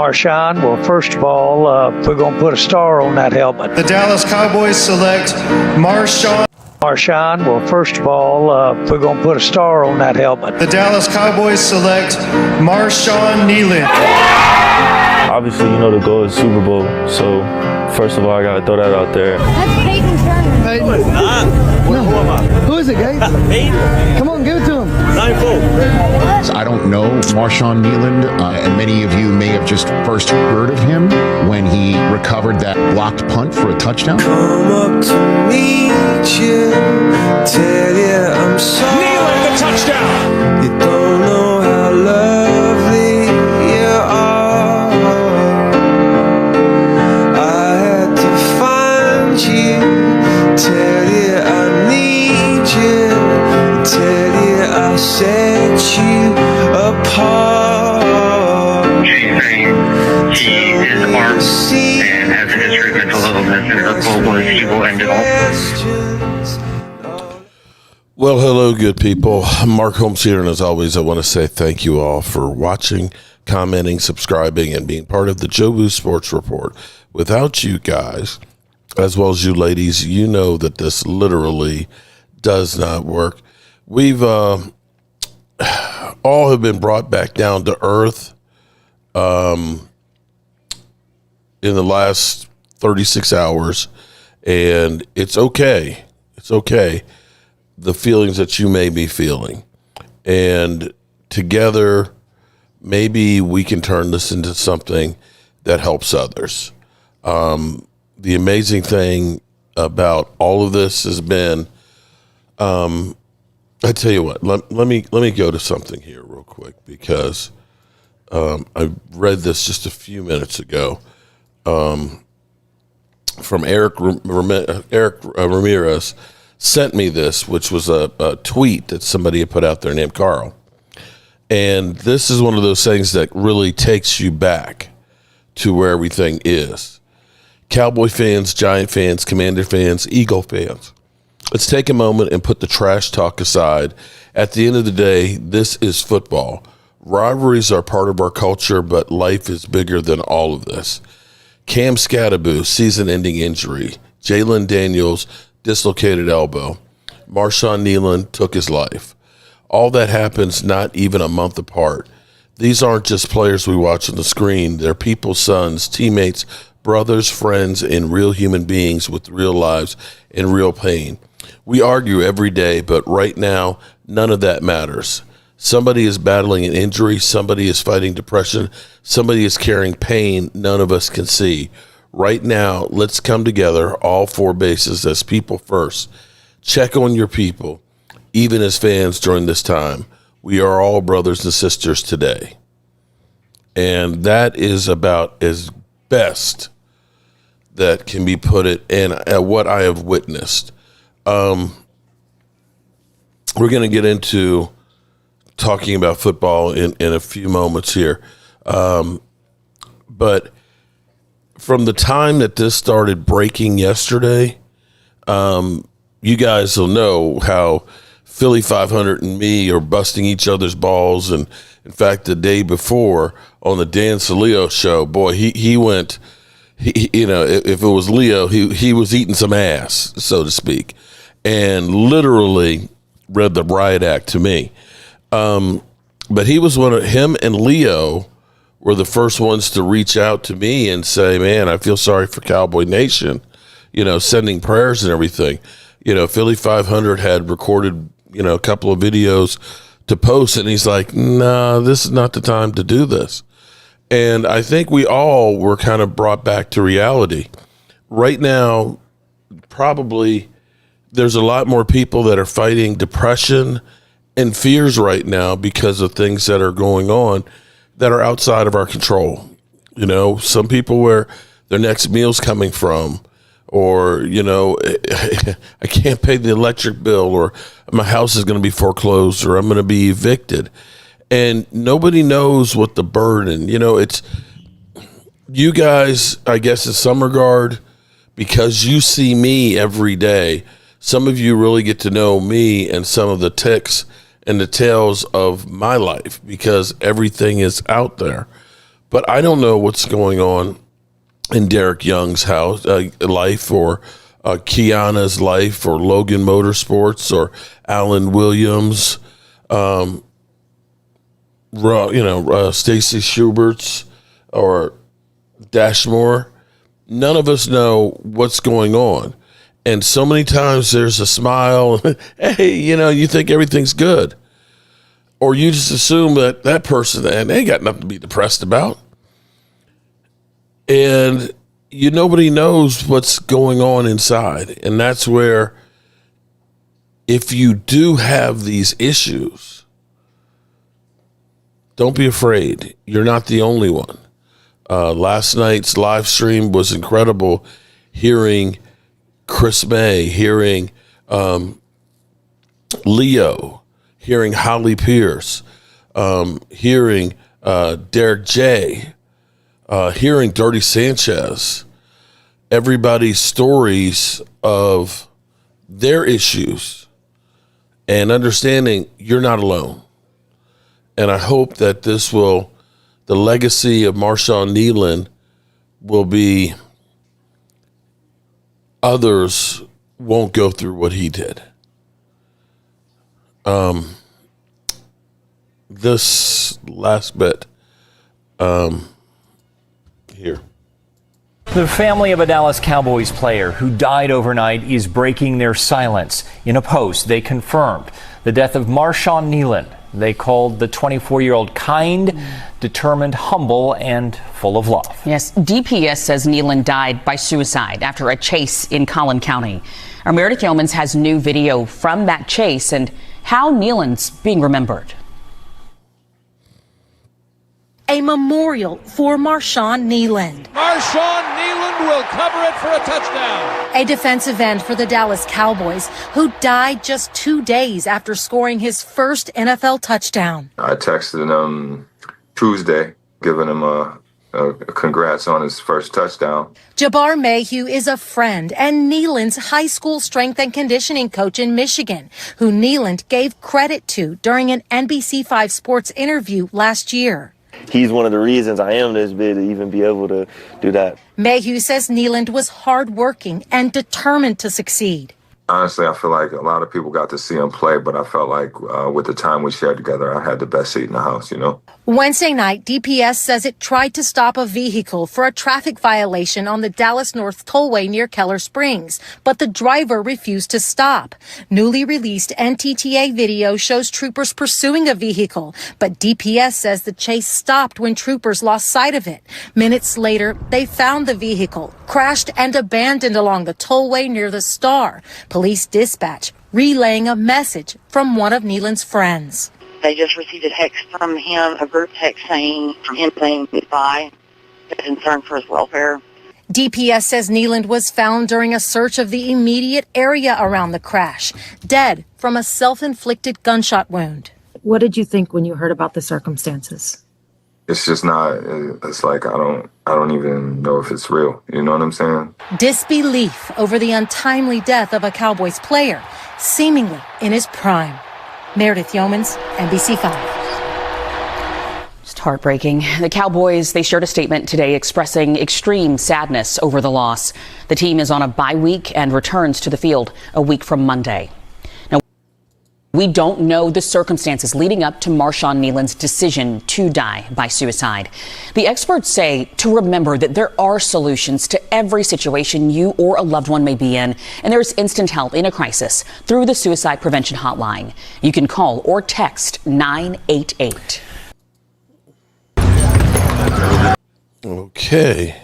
Marshawn, well, first of all, we're going to put a star on that helmet. The Dallas Cowboys select Marshawn. Marshawn, well, first of all, we're going to put a star on that helmet. The Dallas Cowboys select Marshawn Kneeland. Obviously, you know the goal is Super Bowl, so first of all, I got to throw that out there. That's Peyton Turner. Peyton. No, it's not. Who am I? Who is it, Gabe? Peyton. Come on, give it to him. 9-4. I don't know Marshawn Kneeland, and many of you may have just first heard of him when he recovered that blocked punt for a touchdown. Come up to meet you, tell you I'm sorry. Kneeland, the touchdown. You don't know how lovely you are. I had to find you, tell you I need you, tell you I set you apart. He is armed and has a history of mental illness, and her goal was he will end it all. Well, hello, good people. Mark Holmes here, and as always, I want to say thank you all for watching, commenting, subscribing, and being part of the Jobu Sports Report. Without you guys, as well as you ladies, you know that this literally does not work. We've all have been brought back down to earth in the last 36 hours, and it's okay. It's okay. The feelings that you may be feeling, and together, maybe we can turn this into something that helps others. The amazing thing about all of this has been, I tell you what, let me go to something here real quick, because I read this just a few minutes ago from Eric Ramirez. Sent me this, which was a tweet that somebody had put out there named Carl. And this is one of those things that really takes you back to where everything is. Cowboy fans, Giant fans, Commander fans, Eagle fans. Let's take a moment and put the trash talk aside. At the end of the day, this is football. Rivalries are part of our culture, but life is bigger than all of this. Cam Scattaboo, season-ending injury. Jalen Daniels, dislocated elbow. Marshawn Kneeland took his life. All that happens not even a month apart. These aren't just players we watch on the screen. They're people's sons, teammates, brothers, friends, and real human beings with real lives and real pain. We argue every day, but right now, none of that matters. Somebody is battling an injury. Somebody is fighting depression. Somebody is carrying pain none of us can see. Right now, let's come together, all four bases, as people first. Check on your people, even as fans during this time. We are all brothers and sisters today. And that is about as best that can be put it in what I have witnessed. We're going to get into talking about football in a few moments here. But from the time that this started breaking yesterday, you guys will know how Philly 500 and me are busting each other's balls. And in fact, the day before on the Dan Salio show, boy, he went, if it was Leo, he was eating some ass, so to speak, and literally read the riot act to me. But him and Leo were the first ones to reach out to me and say, man, I feel sorry for Cowboy Nation, sending prayers and everything. Philly 500 had recorded, a couple of videos to post, and he's like, nah, this is not the time to do this. And I think we all were kind of brought back to reality. Right now, probably there's a lot more people that are fighting depression and fears right now because of things that are going on that are outside of our control. Some people where their next meal's coming from, or, I can't pay the electric bill, or my house is going to be foreclosed, or I'm going to be evicted. And nobody knows what the burden, it's you guys, I guess in some regard, because you see me every day, some of you really get to know me and some of the ticks and the tales of my life, because everything is out there. But I don't know what's going on in Derek Young's life, or Kiana's life, or Logan Motorsports, or Alan Williams, Stacy Schubert's, or Dashmore. None of us know what's going on. And so many times there's a smile. Hey, you think everything's good. Or you just assume that person, and they ain't got nothing to be depressed about. And nobody knows what's going on inside. And that's where, if you do have these issues, don't be afraid. You're not the only one. Last night's live stream was incredible, hearing Chris May, hearing Leo, hearing Holly Pierce, hearing Derek J., hearing Dirty Sanchez, everybody's stories of their issues, and understanding you're not alone. And I hope that the legacy of Marshawn Kneeland will be, others won't go through what he did. This last bit, here. The family of a Dallas Cowboys player who died overnight is breaking their silence. In a post, they confirmed the death of Marshawn Kneeland. They called the 24-year-old kind, determined, humble, and full of love. Yes, DPS says Kneeland died by suicide after a chase in Collin County. Our Meredith Yeomans has new video from that chase and how Kneeland's being remembered. A memorial for Marshawn Kneeland. Marshawn Kneeland will cover it for a touchdown. A defensive end for the Dallas Cowboys who died just 2 days after scoring his first NFL touchdown. I texted him Tuesday, giving him a congrats on his first touchdown. Jabbar Mayhew is a friend and Kneeland's high school strength and conditioning coach in Michigan, who Kneeland gave credit to during an NBC5 Sports interview last year. He's one of the reasons I am this big, to even be able to do that. Mayhew says Kneeland was hardworking and determined to succeed. Honestly, I feel like a lot of people got to see him play, but I felt like with the time we shared together, I had the best seat in the house, Wednesday night, DPS says it tried to stop a vehicle for a traffic violation on the Dallas North Tollway near Keller Springs, but the driver refused to stop. Newly released NTTA video shows troopers pursuing a vehicle, but DPS says the chase stopped when troopers lost sight of it. Minutes later, they found the vehicle, crashed and abandoned along the tollway near the Star. Police dispatch relaying a message from one of Kneeland's friends. They just received a text from him, a group text saying goodbye, concern for his welfare. DPS says Kneeland was found during a search of the immediate area around the crash, dead from a self-inflicted gunshot wound. What did you think when you heard about the circumstances? It's just not, it's like, I don't even know if it's real. You know what I'm saying? Disbelief over the untimely death of a Cowboys player, seemingly in his prime. Meredith Yeomans, NBC5. Just heartbreaking. The Cowboys, they shared a statement today expressing extreme sadness over the loss. The team is on a bye week and returns to the field a week from Monday. We don't know the circumstances leading up to Marshawn Kneeland's decision to die by suicide. The experts say to remember that there are solutions to every situation you or a loved one may be in, and there's instant help in a crisis through the Suicide Prevention Hotline. You can call or text 988. Okay.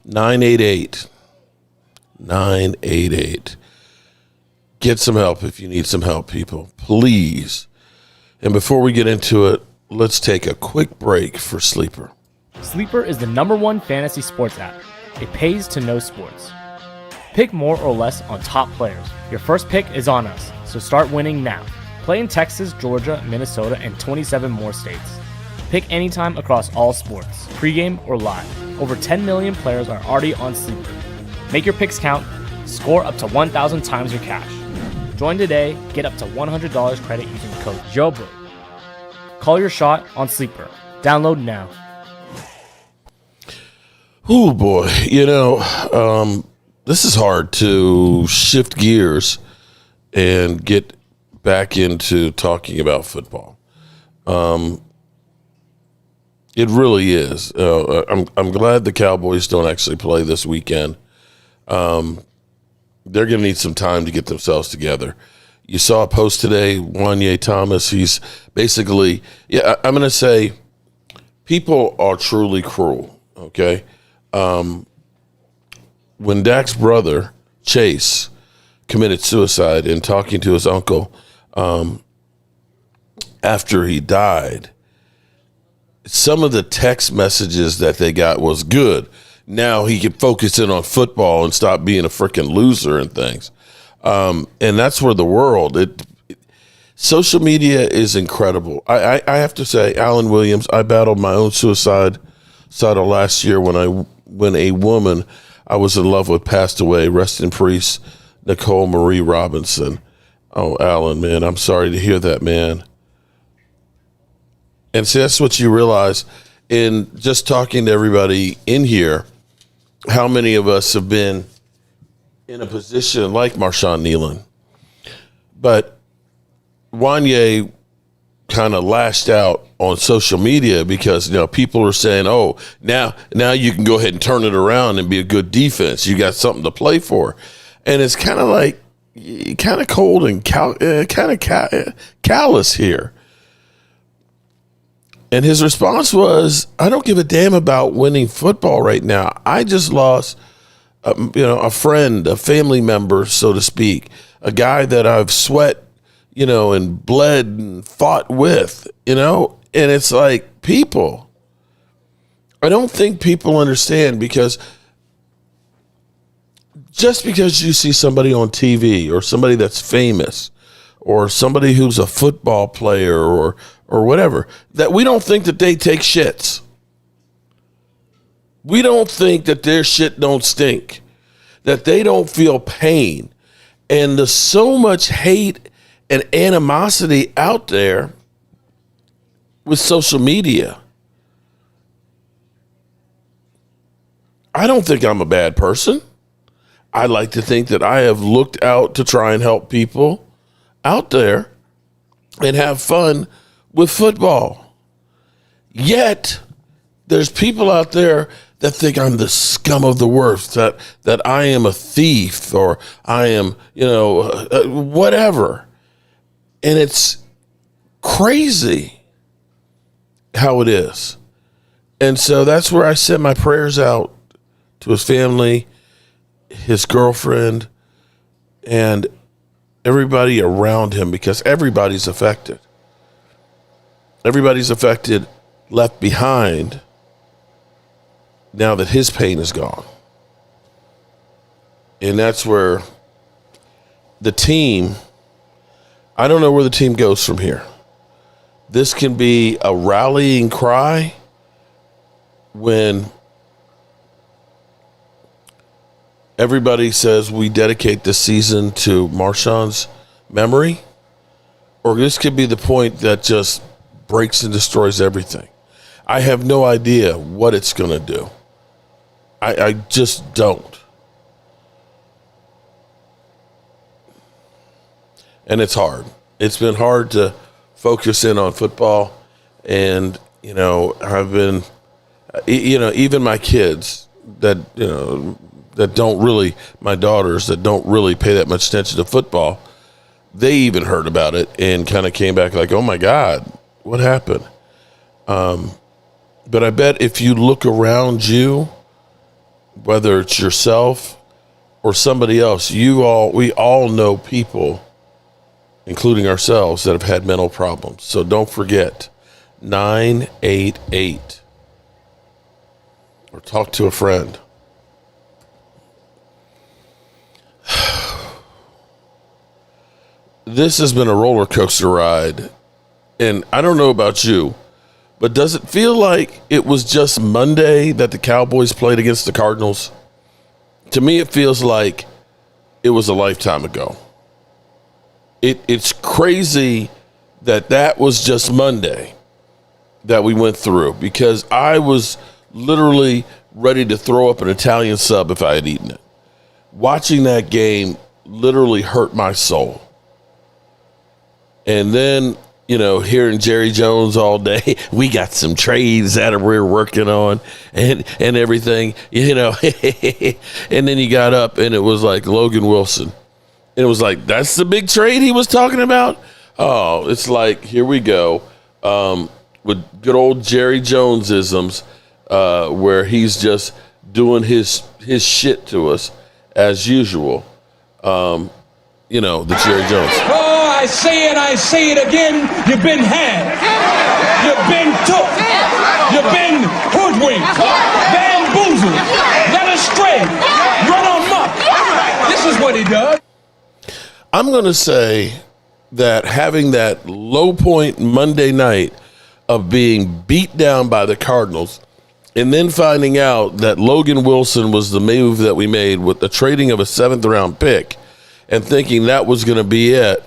988. 988. Get some help if you need some help, people. Please. And before we get into it, let's take a quick break for Sleeper. Sleeper is the #1 fantasy sports app. It pays to know sports. Pick more or less on top players. Your first pick is on us, so start winning now. Play in Texas, Georgia, Minnesota, and 27 more states. Pick anytime across all sports, pregame or live. Over 10 million players are already on Sleeper. Make your picks count. Score up to 1,000 times your cash. Join today. Get up to $100 credit using the code JOBRO. Call your shot on Sleeper. Download now. Oh boy, this is hard to shift gears and get back into talking about football. It really is. I'm glad the Cowboys don't actually play this weekend. They're going to need some time to get themselves together. You saw a post today, Wanye Thomas. He's basically, I'm going to say people are truly cruel, okay? When Dak's brother, Chase, committed suicide and talking to his uncle after he died, some of the text messages that they got was good. Now he can focus in on football and stop being a freaking loser and things. And that's where the world, social media is incredible. I have to say, Alan Williams, I battled my own suicidal last year when a woman I was in love with passed away. Rest in peace, Nicole Marie Robinson. Oh, Alan, man, I'm sorry to hear that, man. And see, that's what you realize in just talking to everybody in here, how many of us have been in a position like Marshawn Kneeland. But Wanye kind of lashed out on social media because, people are saying, oh, now you can go ahead and turn it around and be a good defense. You got something to play for. And it's kind of like, kind of cold and kind of callous here. And his response was, I don't give a damn about winning football right now. I just lost, a friend, a family member, so to speak, a guy that I've sweat, and bled and fought with, and it's like, people, I don't think people understand, because just because you see somebody on TV or somebody that's famous or somebody who's a football player or whatever, that we don't think that they take shits. We don't think that their shit don't stink, that they don't feel pain. And there's so much hate and animosity out there with social media. I don't think I'm a bad person. I like to think that I have looked out to try and help people out there and have fun with football. Yet there's people out there that think I'm the scum of the earth, that I am a thief, or I am, whatever. And it's crazy how it is. And so that's where I sent my prayers out to his family, his girlfriend, and everybody around him, because everybody's affected. Everybody's affected, left behind, now that his pain is gone. And that's where the team, I don't know where the team goes from here. This can be a rallying cry when everybody says we dedicate this season to Marshawn's memory, or this could be the point that just breaks and destroys everything. I have no idea what it's going to do. I just don't. And it's hard. It's been hard to focus in on football. And, I've been, even my kids that don't really, my daughters that don't really pay that much attention to football, they even heard about it and kind of came back like, oh my God, what happened? But I bet if you look around you, whether it's yourself or somebody else, we all know people, including ourselves, that have had mental problems. So don't forget 988, or talk to a friend. This has been a roller coaster ride, and I don't know about you, but does it feel like it was just Monday that the Cowboys played against the Cardinals? To me, it feels like it was a lifetime ago. It's crazy that was just Monday. that we went through, because I was literally ready to throw up an Italian sub if I had eaten it. Watching that game literally hurt my soul. And then, hearing Jerry Jones all day, we got some trades that we're working on and everything, and then you got up and it was like Logan Wilson. And it was like, that's the big trade he was talking about? Oh, it's like, here we go. With good old Jerry Jones-isms, where he's just doing his shit to us as usual. The Jerry Jones. Oh, I say it again. You've been had. You've been took. You've been hoodwinked, bamboozled, led astray, run amok. This is what he does. I'm going to say that having that low point Monday night of being beat down by the Cardinals, and then finding out that Logan Wilson was the move that we made with the trading of a 7th-round pick, and thinking that was going to be it,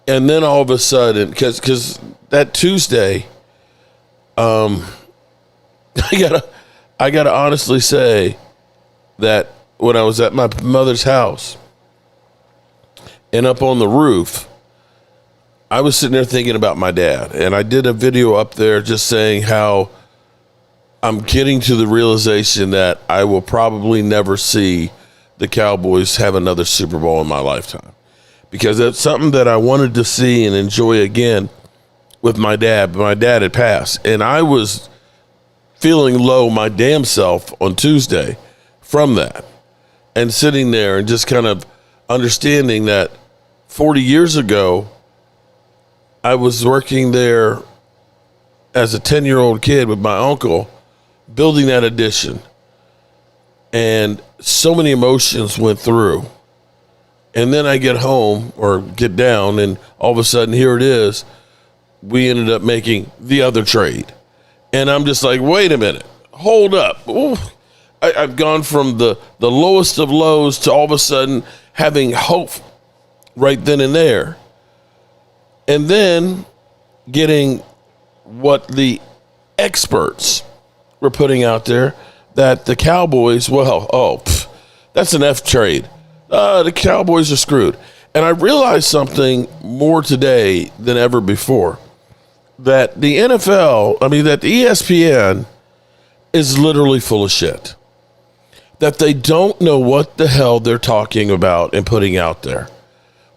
and then all of a sudden, because that Tuesday, I gotta honestly say that when I was at my mother's house and up on the roof, I was sitting there thinking about my dad, and I did a video up there just saying how I'm getting to the realization that I will probably never see the Cowboys have another Super Bowl in my lifetime, because it's something that I wanted to see and enjoy again with my dad, but my dad had passed, and I was feeling low my damn self on Tuesday from that, and sitting there and just kind of understanding that 40 years ago, I was working there as a 10-year-old kid with my uncle, building that addition. And so many emotions went through. And then I get home or get down, and all of a sudden, here it is. We ended up making the other trade. And I'm just like, wait a minute. Hold up. Ooh. I've gone from the lowest of lows to all of a sudden having hope right then and there. And then getting what the experts were putting out there, that the Cowboys, that's an F trade. The Cowboys are screwed. And I realized something more today than ever before, that the NFL, that the ESPN is literally full of shit. That they don't know what the hell they're talking about and putting out there.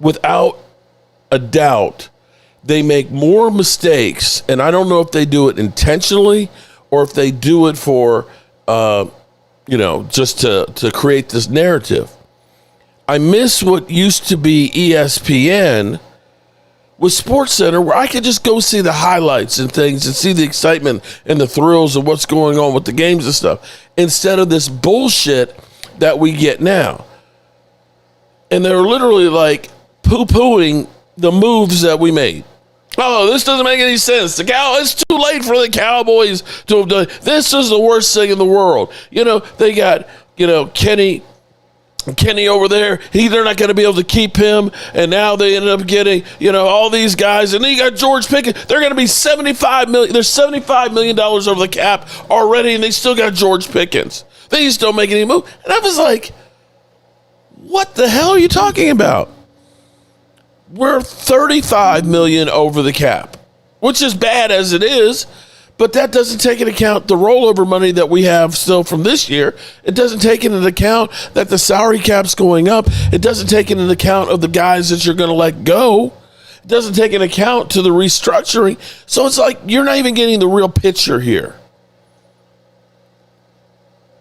Without a doubt, they make more mistakes, and I don't know if they do it intentionally or if they do it for, just to create this narrative. I miss what used to be ESPN with SportsCenter, where I could just go see the highlights and things and see the excitement and the thrills of what's going on with the games and stuff, instead of this bullshit that we get now. And they're literally like poo-pooing the moves that we made. Oh, this doesn't make any sense. It's too late for the Cowboys to have done. This is the worst thing in the world. They got, Kenny over there. They're not going to be able to keep him. And now they ended up getting, all these guys. And then you got George Pickens. They're going to be $75 million. There's $75 million over the cap already, and they still got George Pickens. They just don't make any move. And I was like, what the hell are you talking about? We're $35 million over the cap, which is bad as it is, but that doesn't take into account the rollover money that we have still from this year. It doesn't take into account that the salary cap's going up. It doesn't take into account of the guys that you're going to let go. It doesn't take into account to the restructuring. So it's like you're not even getting the real picture here.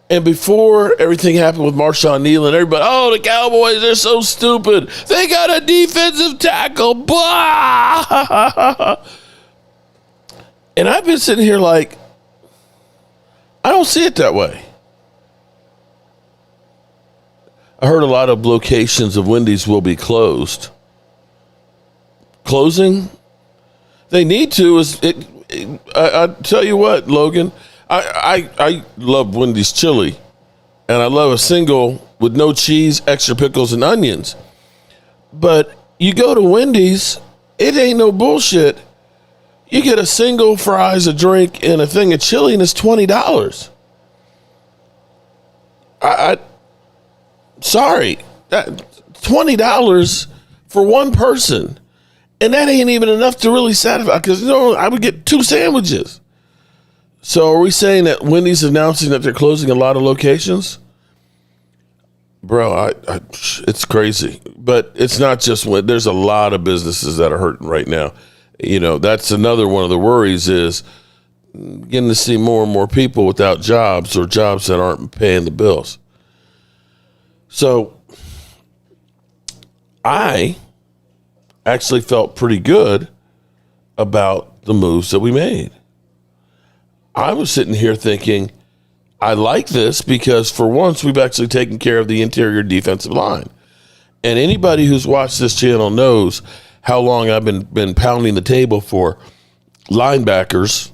And before everything happened with Marshawn Neal, everybody, the Cowboys, they're so stupid. They got a defensive tackle. Blah! And I've been sitting here like, I don't see it that way. I heard a lot of locations of Wendy's will be closed. Closing? They need to. I tell you what, Logan, I love Wendy's chili, and I love a single with no cheese, extra pickles, and onions. But you go to Wendy's, it ain't no bullshit. You get a single fries, a drink, and a thing of chili, and it's $20. Sorry, $20 for one person, and that ain't even enough to really satisfy. Because I would get 2 sandwiches. So are we saying that Wendy's announcing that they're closing a lot of locations? Bro, it's crazy. But it's not just when there's a lot of businesses that are hurting right now. That's another one of the worries is getting to see more and more people without jobs or jobs that aren't paying the bills. So I actually felt pretty good about the moves that we made. I was sitting here thinking, I like this because for once we've actually taken care of the interior defensive line. And anybody who's watched this channel knows how long I've been pounding the table for linebackers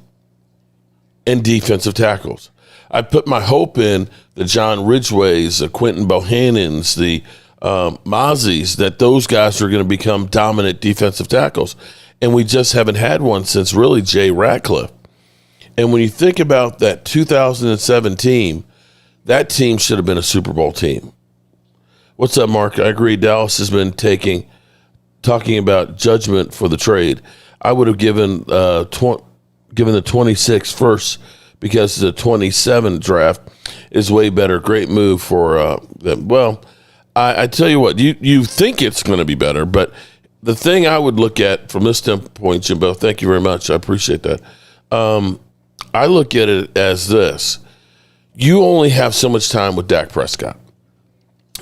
and defensive tackles. I put my hope in the John Ridgways, the Quentin Bohannons, the Mozzies, that those guys are going to become dominant defensive tackles. And we just haven't had one since really Jay Ratcliffe. And when you think about that 2007 team, that team should have been a Super Bowl team. What's up, Mark? I agree. Dallas has been talking about judgment for the trade. I would have given the 26 first because the 27 draft is way better. Great move for them. Well, I tell you what, you think it's going to be better, but the thing I would look at from this standpoint, Jimbo, thank you very much. I appreciate that. I look at it as this. You only have so much time with Dak Prescott.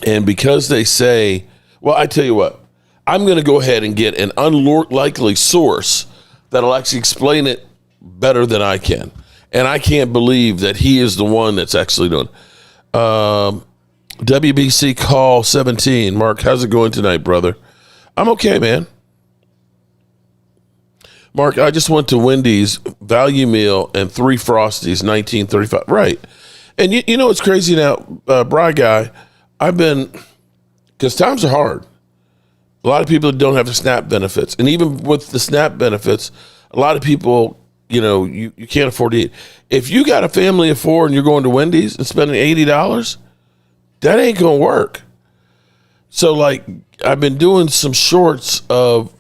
And because they say, well, I tell you what, I'm going to go ahead and get an unlikely source that'll actually explain it better than I can. And I can't believe that he is the one that's actually doing it. WBC call 17. Mark, how's it going tonight, brother? I'm okay, man. Mark, I just went to Wendy's value meal and 3 Frosties, $19.35. Right. And you know what's crazy now, Bri Guy, because times are hard. A lot of people don't have the SNAP benefits. And even with the SNAP benefits, a lot of people, you can't afford to eat. If you got a family of 4 and you're going to Wendy's and spending $80, that ain't going to work. So, I've been doing some shorts of,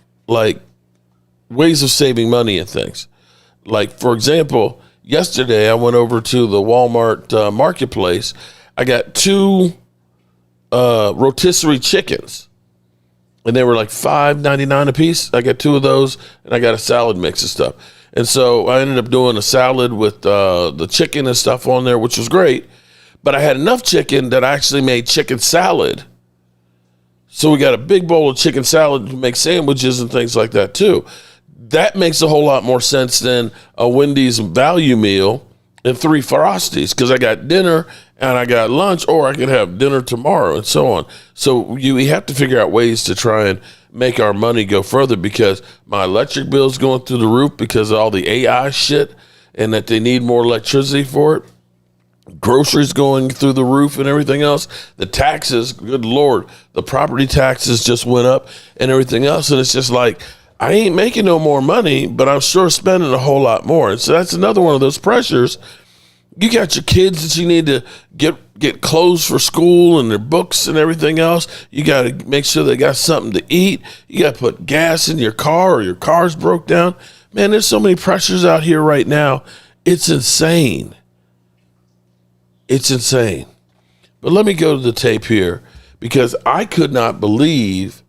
ways of saving money and things. For example, yesterday I went over to the Walmart marketplace. I got 2 rotisserie chickens, and they were $5.99 a piece. I got 2 of those, and I got a salad mix and stuff. And so I ended up doing a salad with the chicken and stuff on there, which was great. But I had enough chicken that I actually made chicken salad. So we got a big bowl of chicken salad to make sandwiches and things like that too. That makes a whole lot more sense than a Wendy's value meal and 3 Frosties, because I got dinner and I got lunch, or I could have dinner tomorrow and so on. So we have to figure out ways to try and make our money go further, because my electric bill's going through the roof because of all the AI shit and that they need more electricity for it. Groceries going through the roof and everything else. The taxes, good Lord, the property taxes just went up and everything else. And it's just I ain't making no more money, but I'm sure spending a whole lot more. And so that's another one of those pressures. You got your kids that you need to get clothes for school and their books and everything else. You got to make sure they got something to eat. You got to put gas in your car, or your car's broke down. Man, there's so many pressures out here right now. It's insane. It's insane. But let me go to the tape here, because I could not believe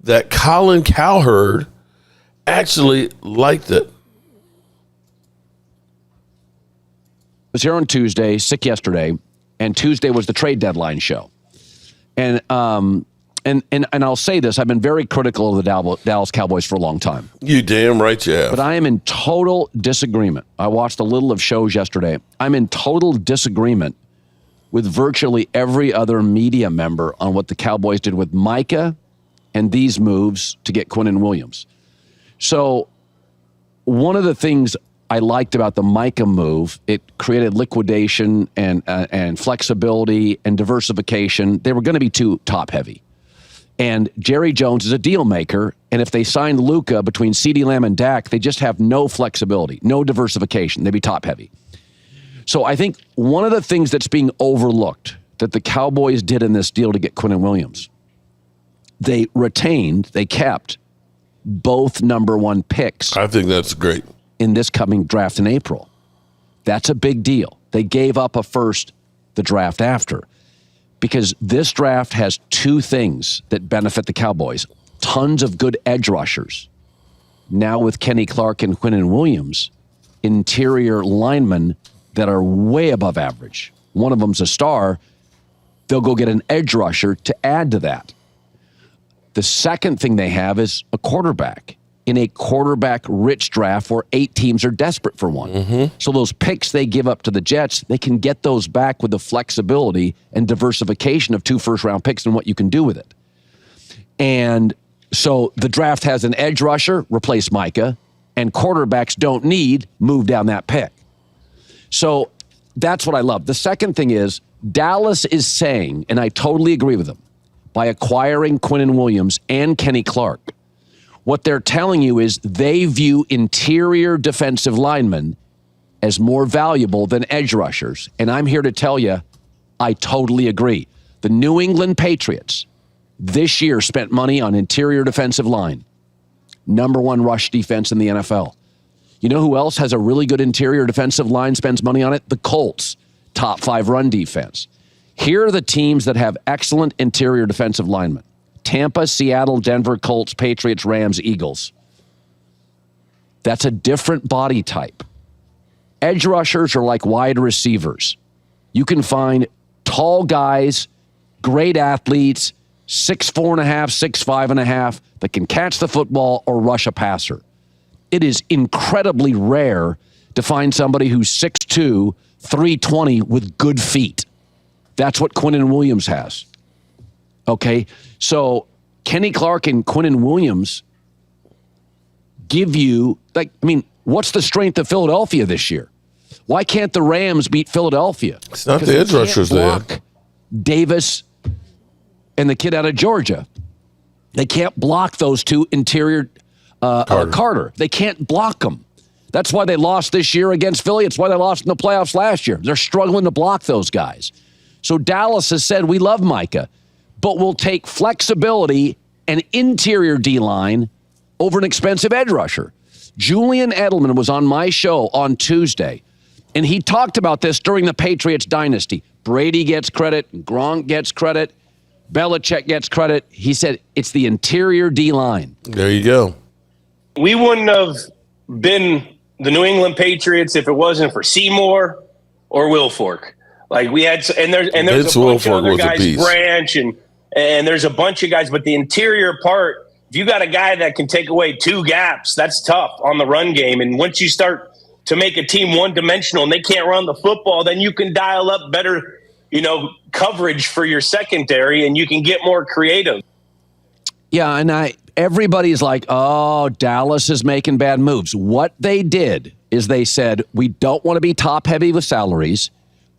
that Colin Cowherd actually liked it. Was here on Tuesday, sick yesterday, and Tuesday was the trade deadline show. And I'll say this, I've been very critical of the Dallas Cowboys for a long time. You damn right you have. But I am in total disagreement. I watched a little of shows yesterday. I'm in total disagreement with virtually every other media member on what the Cowboys did with Micah and these moves to get Quinnen Williams. So one of the things I liked about the Micah move, it created liquidation and flexibility and diversification. They were going to be too top heavy. And Jerry Jones is a deal maker, and if they signed Luka between CeeDee Lamb and Dak, they just have no flexibility, no diversification. They'd be top-heavy. So I think one of the things that's being overlooked that the Cowboys did in this deal to get Quinnen Williams, they kept both number 1 picks. I think that's great. In this coming draft in April. That's a big deal. They gave up a first the draft after. Because this draft has 2 things that benefit the Cowboys. Tons of good edge rushers. Now with Kenny Clark and Quinnen Williams, interior linemen that are way above average. One of them's a star. They'll go get an edge rusher to add to that. The second thing they have is a quarterback in a quarterback-rich draft where 8 teams are desperate for one. So those picks they give up to the Jets, they can get those back with the flexibility and diversification of 2 first-round picks and what you can do with it. And so the draft has an edge rusher, replace Micah, and quarterbacks don't need, move down that pick. So that's what I love. The second thing is Dallas is saying, and I totally agree with them, by acquiring Quinnen Williams and Kenny Clark, what they're telling you is they view interior defensive linemen as more valuable than edge rushers. And I'm here to tell you, I totally agree. The New England Patriots this year spent money on interior defensive line. Number 1 rush defense in the NFL. You know who else has a really good interior defensive line, spends money on it? The Colts, top 5 run defense. Here are the teams that have excellent interior defensive linemen. Tampa, Seattle, Denver, Colts, Patriots, Rams, Eagles. That's a different body type. Edge rushers are like wide receivers. You can find tall guys, great athletes, 6'4.5", 6'5.5", that can catch the football or rush a passer. It is incredibly rare to find somebody who's 6'2", 320 with good feet. That's what Quinnen Williams has. Okay, so Kenny Clark and Quinnen Williams give you, what's the strength of Philadelphia this year? Why can't the Rams beat Philadelphia? It's not the edge rushers they have. Davis and the kid out of Georgia. They can't block those 2 interior Carter. They can't block them. That's why they lost this year against Philly. It's why they lost in the playoffs last year. They're struggling to block those guys. So Dallas has said, we love Micah, but we'll take flexibility and interior D-line over an expensive edge rusher. Julian Edelman was on my show on Tuesday, and he talked about this during the Patriots dynasty. Brady gets credit, Gronk gets credit, Belichick gets credit. He said it's the interior D-line. There you go. We wouldn't have been the New England Patriots if it wasn't for Seymour or Wilfork. Like we had, and there's a bunch of other guys, Branch, and there's a bunch of guys, but the interior part, if you got a guy that can take away 2 gaps, that's tough on the run game. And once you start to make a team one-dimensional and they can't run the football, then you can dial up better, coverage for your secondary, and you can get more creative. Yeah, and everybody's like, oh, Dallas is making bad moves. What they did is they said, we don't want to be top-heavy with salaries.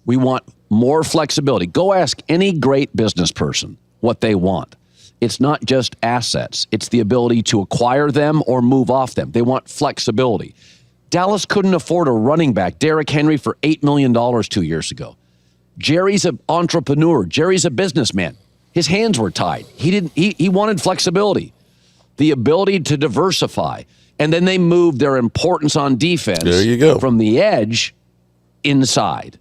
We want more flexibility. Go ask any great business person what they want. It's not just assets. It's the ability to acquire them or move off them. They want flexibility. Dallas couldn't afford a running back, Derrick Henry, for $8 million 2 years ago. Jerry's an entrepreneur. Jerry's a businessman. His hands were tied. He wanted flexibility, the ability to diversify. And then they moved their importance on defense there you go. From the edge inside.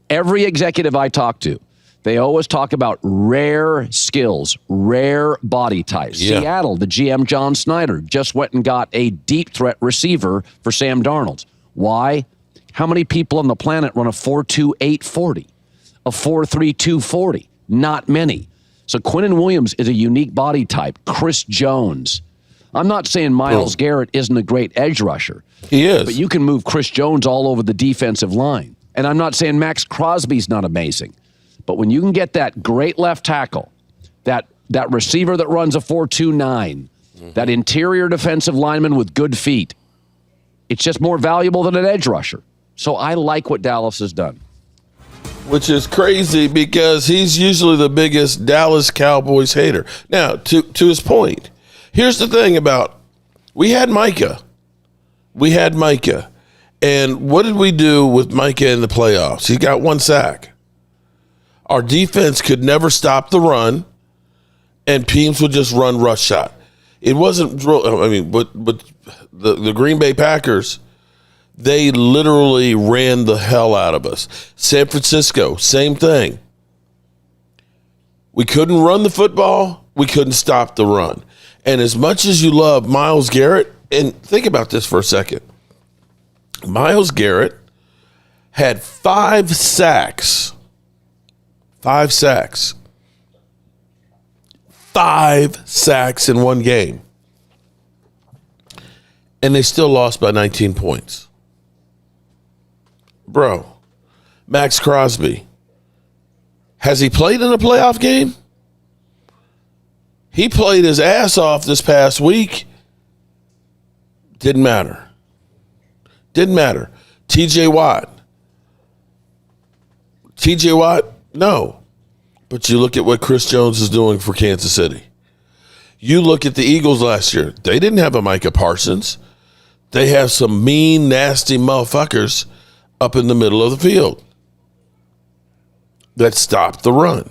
Every executive I talk to, they always talk about rare skills, rare body types. Yeah. Seattle, the GM John Snyder just went and got a deep threat receiver for Sam Darnold. Why? How many people on the planet run a 4.2 840, a 4.3 240? Not many. So Quinnen Williams is a unique body type. Chris Jones. I'm not saying Myles Garrett isn't a great edge rusher. He is. But you can move Chris Jones all over the defensive line. And I'm not saying Max Crosby's not amazing. But when you can get that great left tackle, that receiver that runs a 4.29, that interior defensive lineman with good feet, it's just more valuable than an edge rusher. So I like what Dallas has done. which is crazy because he's usually the biggest Dallas Cowboys hater. Now, to his point, here's the thing about, we had Micah. And what did we do with Micah in the playoffs? He got 1 sack. Our defense could never stop the run, and teams would just run rush shot. It wasn't, but the Green Bay Packers, they literally ran the hell out of us. San Francisco, same thing. We couldn't run the football. We couldn't stop the run. And as much as you love Myles Garrett, and think about this for a second. Myles Garrett had 5 sacks. 5 sacks. 5 sacks in one game. And they still lost by 19 points. Bro, Max Crosby, has he played in a playoff game? He played his ass off this past week. Didn't matter. TJ Watt, no. But you look at what Chris Jones is doing for Kansas City. You look at the Eagles last year. They didn't have a Micah Parsons. They have some mean, nasty motherfuckers up in the middle of the field that stopped the run.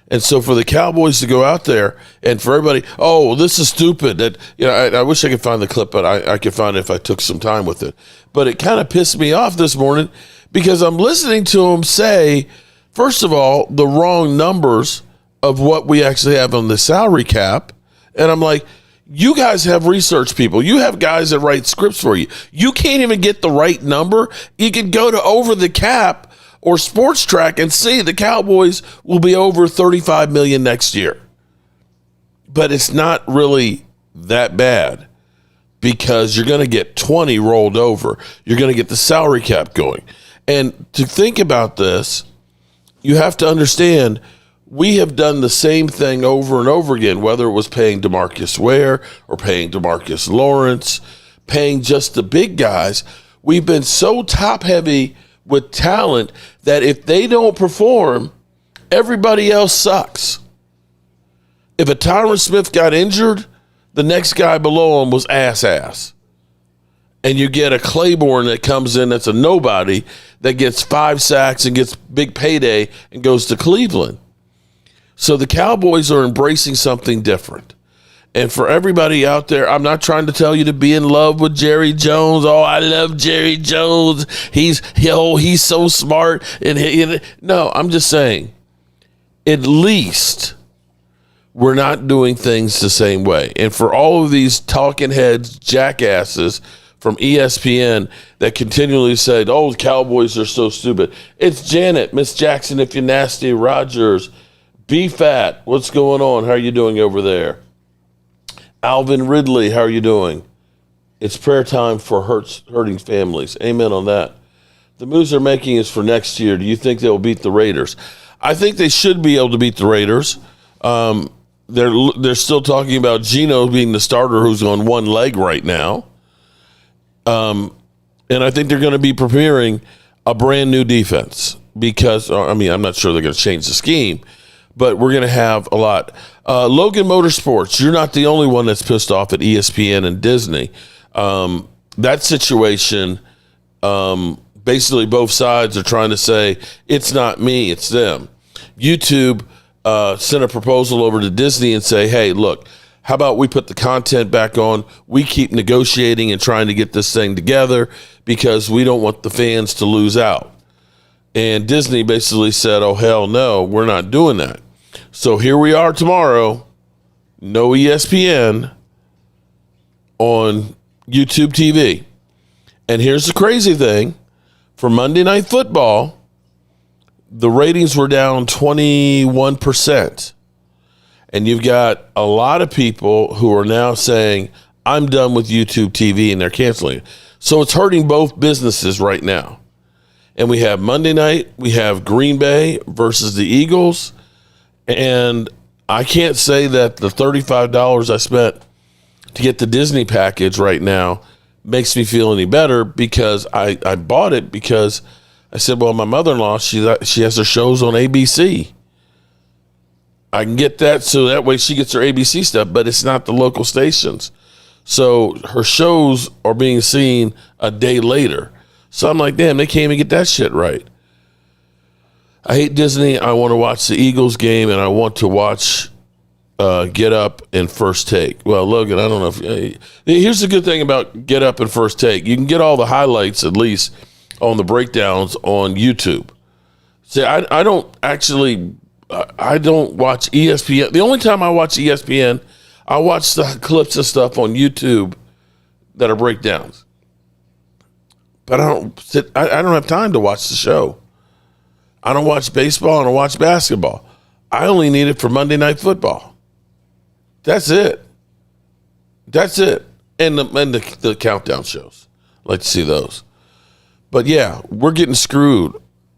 And so for the Cowboys to go out there and for everybody, oh, this is stupid. That, I wish I could find the clip, but I could find it if I took some time with it. But it kind of pissed me off this morning because I'm listening to him say, first of all, the wrong numbers of what we actually have on the salary cap. And I'm like, you guys have research people. You have guys that write scripts for you. You can't even get the right number. You can go to Over the Cap or Sports Track and see the Cowboys will be over $35 million next year. But it's not really that bad because you're going to get 20 rolled over. You're going to get the salary cap going. And to think about this, you have to understand we have done the same thing over and over again, whether it was paying DeMarcus Ware or paying DeMarcus Lawrence, paying just the big guys. We've been so top heavy with talent that if they don't perform, everybody else sucks. If a Tyron Smith got injured, the next guy below him was ass. And you get a Claiborne that comes in that's a nobody that gets 5 sacks and gets big payday and goes to Cleveland. So the Cowboys are embracing something different. And for everybody out there, I'm not trying to tell you to be in love with Jerry Jones. Oh, I love Jerry Jones. He's so smart. No, I'm just saying, at least we're not doing things the same way. And for all of these talking heads, jackasses from ESPN that continually say, oh, the Cowboys are so stupid. It's Janet, Miss Jackson, if you're nasty, Rogers, B-Fat, what's going on? How are you doing over there? Alvin Ridley, how are you doing? It's prayer time for hurting families. Amen on that. The moves they're making is for next year. Do you think they'll beat the Raiders? I think they should be able to beat the Raiders. They're still talking about Geno being the starter who's on one leg right now. And I think they're going to be preparing a brand new defense because, I'm not sure they're going to change the scheme, but we're going to have a lot. Logan Motorsports, you're not the only one that's pissed off at ESPN and Disney. That situation, basically both sides are trying to say, it's not me, it's them. YouTube sent a proposal over to Disney and say, hey, look, how about we put the content back on? We keep negotiating and trying to get this thing together because we don't want the fans to lose out. And Disney basically said, oh, hell no, we're not doing that. So here we are tomorrow, no ESPN on YouTube TV. And here's the crazy thing. For Monday Night Football, the ratings were down 21%. And you've got a lot of people who are now saying, I'm done with YouTube TV, and they're canceling it. So it's hurting both businesses right now. And we have Monday night, we have Green Bay versus the Eagles. And I can't say that the $35 I spent to get the Disney package right now makes me feel any better because I bought it because I said, well, my mother-in-law, she has her shows on ABC. I can get that so that way she gets her ABC stuff, but it's not the local stations. So her shows are being seen a day later. So I'm like, damn, they can't even get that shit right. I hate Disney. I want to watch the Eagles game, and I want to watch Get Up and First Take. Well, Logan, I don't know if here's the good thing about Get Up and First Take. You can get all the highlights, at least, on the breakdowns on YouTube. See, I don't watch ESPN. The only time I watch ESPN, I watch the clips of stuff on YouTube that are breakdowns. But I don't have time to watch the show. I don't watch baseball. I don't watch basketball. I only need it for Monday Night Football. That's it. And the countdown shows. I like to see those. But yeah, we're getting screwed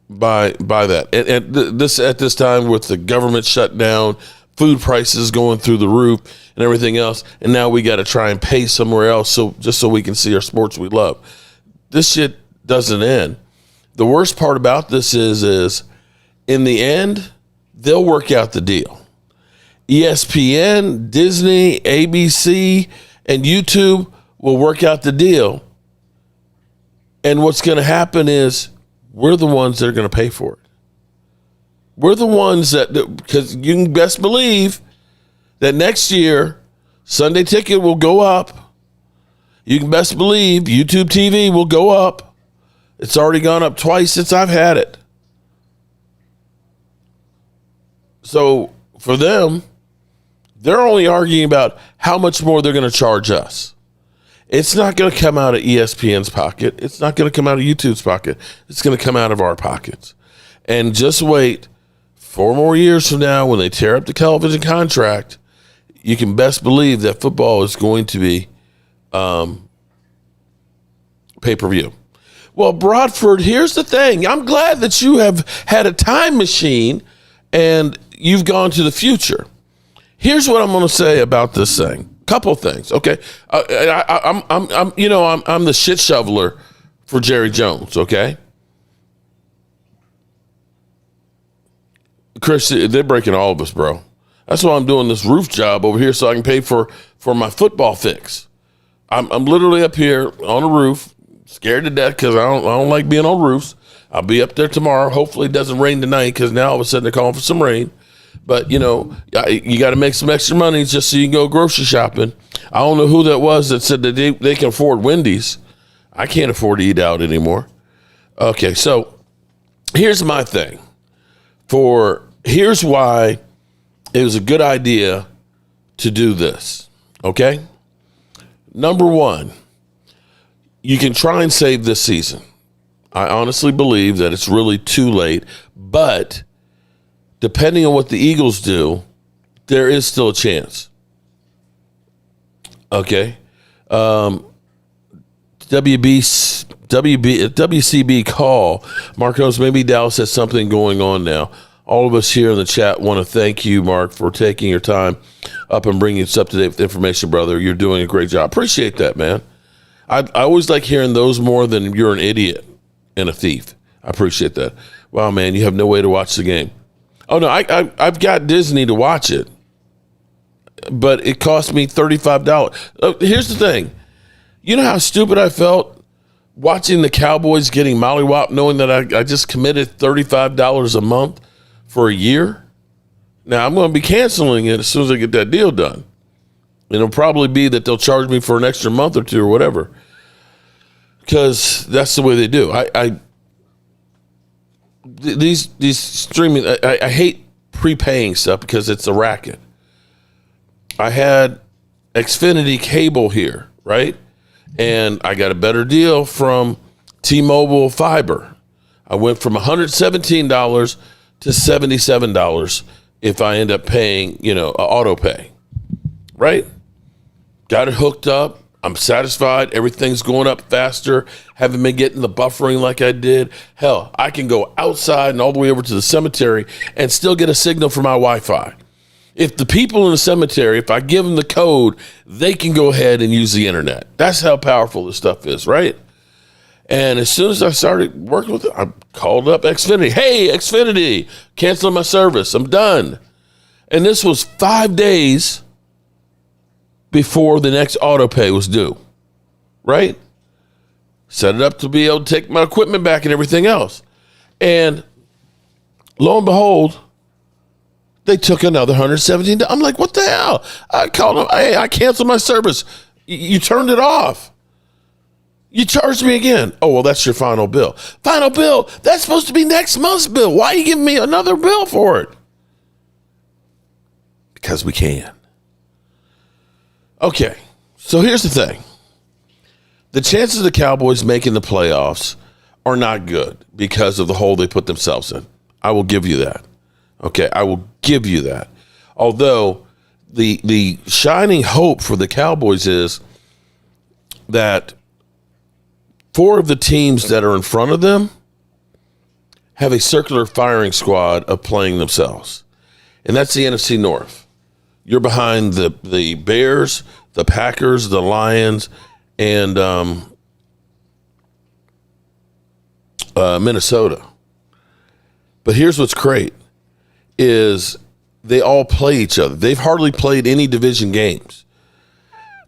by that. And this at this time with the government shut down, food prices going through the roof and everything else, and now we got to try and pay somewhere else just so we can see our sports we love. This shit doesn't end. The worst part about this is in the end, they'll work out the deal. ESPN, Disney, ABC, and YouTube will work out the deal. And what's going to happen is we're the ones that are going to pay for it. We're the ones because you can best believe that next year, Sunday ticket will go up. You can best believe YouTube TV will go up. It's already gone up twice since I've had it. So for them, they're only arguing about how much more they're going to charge us. It's not going to come out of ESPN's pocket. It's not going to come out of YouTube's pocket. It's going to come out of our pockets. And just wait 4 more years from now when they tear up the television contract, you can best believe that football is going to be pay-per-view. Well, Broadford, here's the thing. I'm glad that you have had a time machine and you've gone to the future. Here's what I'm going to say about this thing. Couple things, okay? I'm the shit shoveler for Jerry Jones, okay? Chris, they're breaking all of us, bro. That's why I'm doing this roof job over here so I can pay for my football fix. I'm literally up here on a roof, scared to death because I don't like being on roofs. I'll be up there tomorrow. Hopefully it doesn't rain tonight because now all of a sudden they're calling for some rain. But, you got to make some extra money just so you can go grocery shopping. I don't know who that was that said that they can afford Wendy's. I can't afford to eat out anymore. Okay, so here's my thing. Here's why it was a good idea to do this, okay? Number one, you can try and save this season. I honestly believe that it's really too late, but depending on what the Eagles do, there is still a chance. Okay. WCB call. Marcos, maybe Dallas has something going on now. All of us here in the chat want to thank you, Mark, for taking your time up and bringing us up to date with information, brother. You're doing a great job. Appreciate that, man. I always like hearing those more than you're an idiot and a thief. I appreciate that. Wow, man, you have no way to watch the game. Oh, no, I've got Disney to watch it, but it cost me $35. Here's the thing. You know how stupid I felt watching the Cowboys getting mollywopped, knowing that I just committed $35 a month for a year? Now, I'm going to be canceling it as soon as I get that deal done. It'll probably be that they'll charge me for an extra month or two or whatever, because that's the way they do. These streaming, I hate prepaying stuff because it's a racket. I had Xfinity cable here, right? And I got a better deal from T-Mobile Fiber. I went from $117 to $77 if I end up paying, auto pay, right? Got it hooked up. I'm satisfied. Everything's going up faster. Haven't been getting the buffering like I did. Hell, I can go outside and all the way over to the cemetery and still get a signal for my Wi-Fi. If the people in the cemetery, if I give them the code, they can go ahead and use the internet. That's how powerful this stuff is, right? And as soon as I started working with it, I called up Xfinity. Hey, Xfinity, canceling my service. I'm done. And this was 5 days before the next auto pay was due, right? Set it up to be able to take my equipment back and everything else. And lo and behold, they took another $117. I'm like, what the hell? I called them. Hey, I canceled my service. You turned it off. You charged me again. Oh, well, that's your final bill. Final bill? That's supposed to be next month's bill. Why are you giving me another bill for it? Because we can. Okay, so here's the thing. The chances of the Cowboys making the playoffs are not good because of the hole they put themselves in. I will give you that. Okay, I will give you that. Although the shining hope for the Cowboys is that 4 of the teams that are in front of them have a circular firing squad of playing themselves. And that's the NFC North. You're behind the Bears, the Packers, the Lions, and Minnesota. But here's what's great is they all play each other. They've hardly played any division games.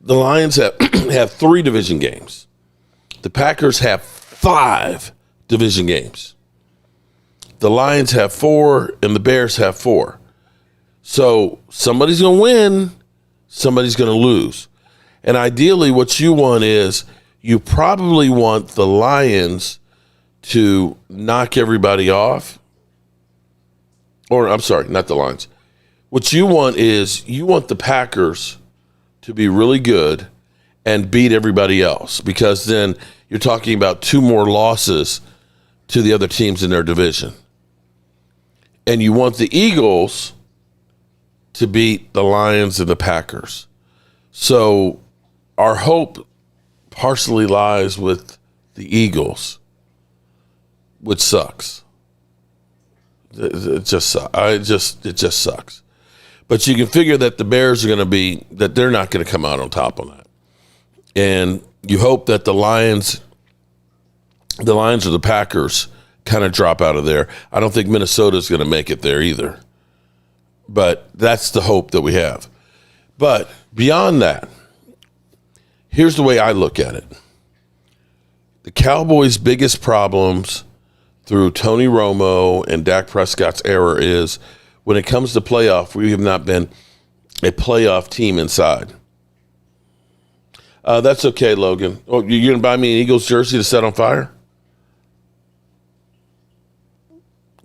The Lions have 3 division games. The Packers have 5 division games. The Lions have 4, and the Bears have 4. So somebody's going to win, somebody's going to lose. And ideally, what you want is you probably want the Lions to knock everybody off. Or, I'm sorry, not the Lions. What you want is you want the Packers to be really good and beat everybody else, because then you're talking about 2 more losses to the other teams in their division. And you want the Eagles to beat the Lions and the Packers. So our hope partially lies with the Eagles, which sucks. It just sucks. But you can figure that the Bears are going to that they're not going to come out on top on that. And you hope that the Lions or the Packers kind of drop out of there. I don't think Minnesota's going to make it there either. But that's the hope that we have. But beyond that, here's the way I look at it. The Cowboys' biggest problems through Tony Romo and Dak Prescott's era is when it comes to playoff, we have not been a playoff team inside. That's okay, Logan. Oh, you're going to buy me an Eagles jersey to set on fire?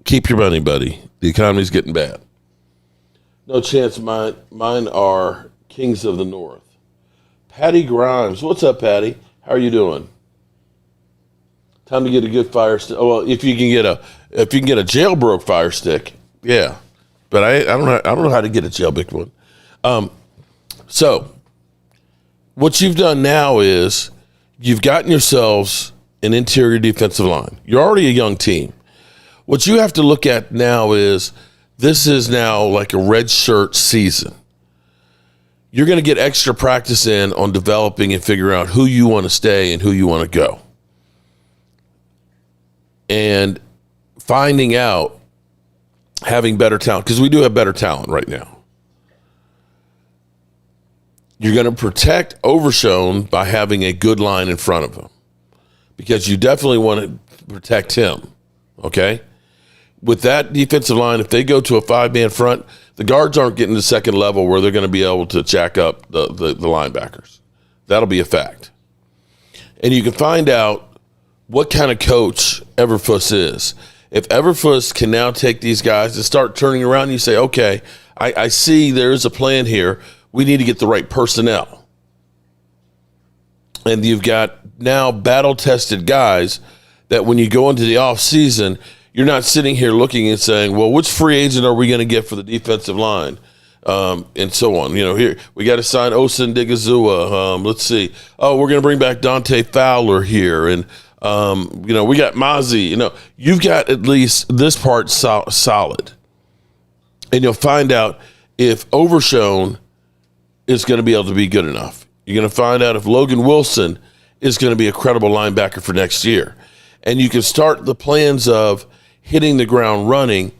Keep your money, buddy. The economy's getting bad. No chance. Mine are Kings of the North. Patty Grimes. What's up, Patty? How are you doing? Time to get a good fire stick. Oh, well, if you can get a jailbroke fire stick, yeah. But I don't know how to get a jailbroke one. So what you've done now is you've gotten yourselves an interior defensive line. You're already a young team. What you have to look at now is this is now like a red shirt season. You're going to get extra practice in on developing and figuring out who you want to stay and who you want to go. And finding out, having better talent, because we do have better talent right now. You're going to protect Overshown by having a good line in front of him, because you definitely want to protect him, okay? With that defensive line, if they go to a 5-man front, the guards aren't getting to second level where they're going to be able to jack up the linebackers. That'll be a fact. And you can find out what kind of coach Everfuss is. If Everfuss can now take these guys and start turning around, you say, okay, I see there is a plan here. We need to get the right personnel. And you've got now battle-tested guys that when you go into the offseason, you're not sitting here looking and saying, well, which free agent are we going to get for the defensive line? And so on. You know, here we got to sign Osa Digazua. Let's see. Oh, we're going to bring back Dante Fowler here. And, you know, we got Mozzie. You know, you've got at least this part solid. And you'll find out if Overshown is going to be able to be good enough. You're going to find out if Logan Wilson is going to be a credible linebacker for next year. And you can start the plans of hitting the ground running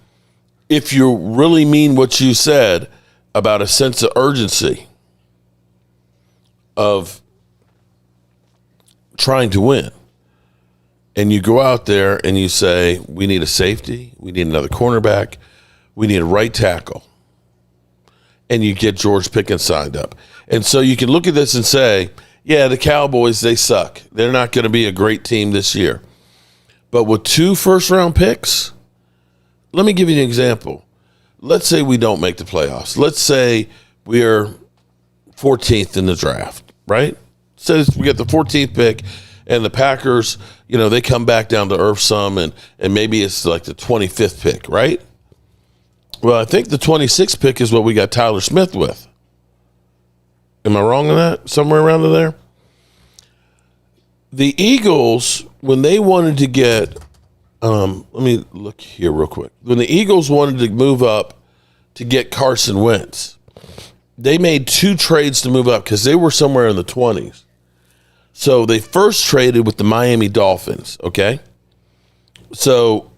if you really mean what you said about a sense of urgency of trying to win. And you go out there and you say, we need a safety, we need another cornerback, we need a right tackle. And you get George Pickens signed up. And so you can look at this and say, yeah, the Cowboys, they suck. They're not going to be a great team this year. But with 2 first-round picks, let me give you an example. Let's say we don't make the playoffs. Let's say we're 14th in the draft, right? So we get the 14th pick, and the Packers, they come back down to earth some, and maybe it's like the 25th pick, right? Well, I think the 26th pick is what we got Tyler Smith with. Am I wrong on that? Somewhere around in there? The Eagles, when they wanted to get, let me look here real quick. When the Eagles wanted to move up to get Carson Wentz, they made 2 trades to move up because they were somewhere in the 20s. So they first traded with the Miami Dolphins, okay? So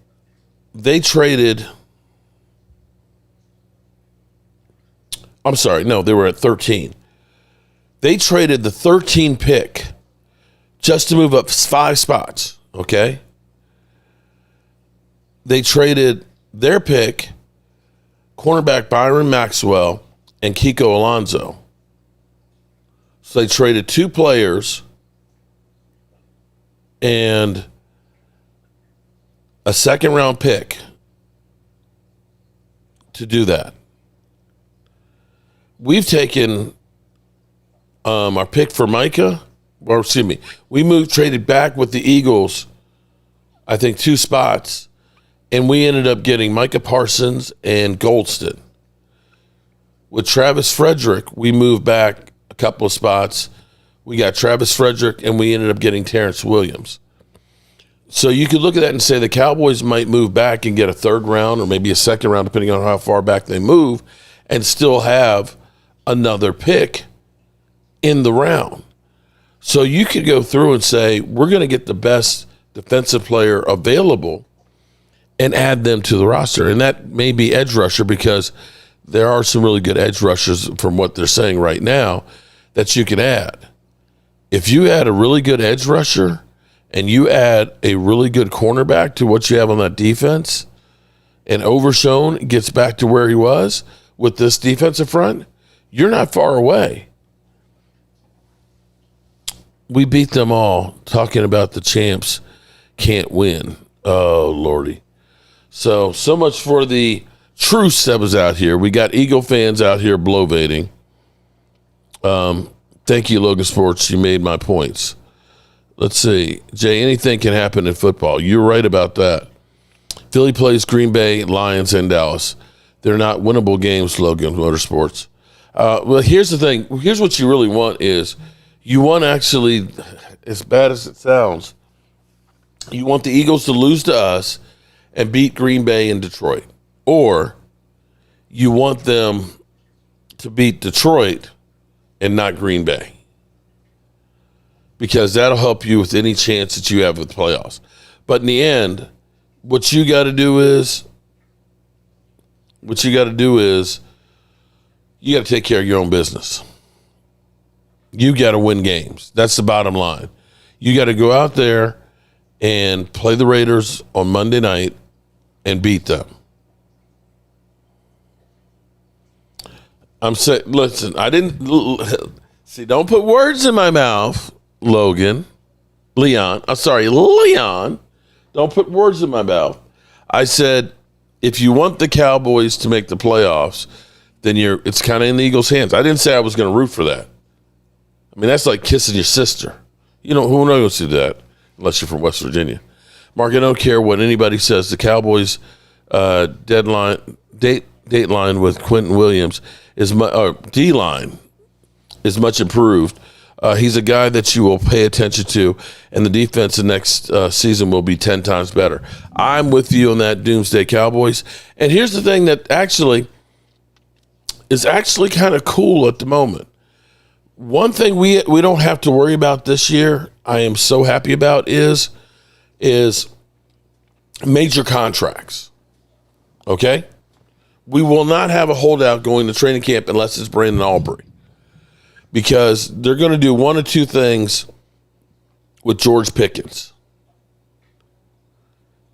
they traded, they were at 13. They traded the 13 pick just to move up 5 spots, okay? They traded their pick, cornerback Byron Maxwell and Kiko Alonso. So they traded 2 players and a second-round pick to do that. We've taken our pick for Micah, we traded back with the Eagles, I think 2 spots, and we ended up getting Micah Parsons and Goldston. With Travis Frederick, we moved back a couple of spots. We got Travis Frederick, and we ended up getting Terrence Williams. So you could look at that and say the Cowboys might move back and get a 3rd round or maybe a 2nd round, depending on how far back they move, and still have another pick in the round. So you could go through and say, we're going to get the best defensive player available and add them to the roster. And that may be edge rusher, because there are some really good edge rushers from what they're saying right now that you can add. If you add a really good edge rusher and you add a really good cornerback to what you have on that defense, and Overshone gets back to where he was with this defensive front, you're not far away. We beat them all, talking about the champs can't win. Oh, Lordy. So much for the truce that was out here. We got Eagle fans out here bloviating. Thank you, Logan Sports. You made my points. Let's see. Jay, anything can happen in football. You're right about that. Philly plays Green Bay, Lions, and Dallas. They're not winnable games, Logan Motorsports. Well, here's the thing. Here's what you really want is, you want, actually, as bad as it sounds, you want the Eagles to lose to us and beat Green Bay and Detroit. Or you want them to beat Detroit and not Green Bay, because that'll help you with any chance that you have with the playoffs. But in the end, what you got to do is you got to take care of your own business. You got to win games. That's the bottom line. You got to go out there and play the Raiders on Monday night and beat them. I'm saying, listen, I didn't see. Don't put words in my mouth, Leon. Leon. Don't put words in my mouth. I said, if you want the Cowboys to make the playoffs, then it's kind of in the Eagles' hands. I didn't say I was going to root for that. I mean, that's like kissing your sister. Who knows do that unless you're from West Virginia. Mark, I don't care what anybody says. The Cowboys date line with Quentin Williams D-line is much improved. He's a guy that you will pay attention to, and the defense the next season will be 10 times better. I'm with you on that, Doomsday Cowboys. And here's the thing that is actually kind of cool at the moment. One thing we don't have to worry about this year, I am so happy about, is major contracts. Okay? We will not have a holdout going to training camp unless it's Brandon Aubrey. Because they're going to do one of two things with George Pickens.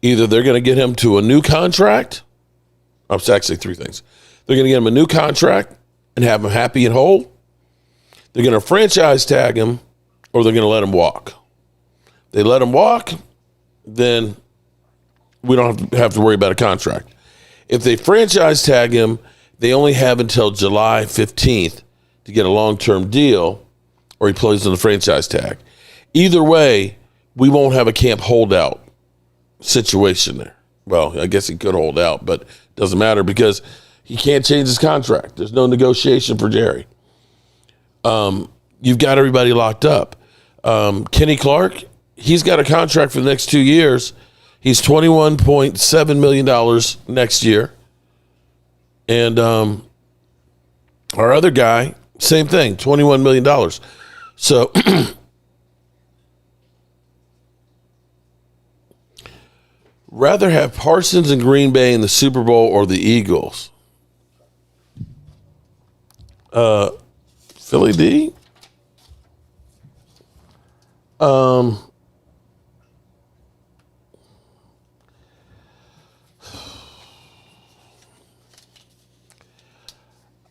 Either they're going to get him to a new contract. It's actually three things. They're going to get him a new contract and have him happy and whole. They're going to franchise tag him, or they're going to let him walk. They let him walk, then we don't have to worry about a contract. If they franchise tag him, they only have until July 15th to get a long-term deal, or he plays on the franchise tag. Either way, we won't have a camp holdout situation there. Well, I guess he could hold out, but it doesn't matter because he can't change his contract. There's no negotiation for Jerry. You've got everybody locked up. Kenny Clark, he's got a contract for the next 2 years. He's $21.7 million next year. And our other guy, same thing, $21 million. So rather have Parsons and Green Bay in the Super Bowl or the Eagles? Philly D?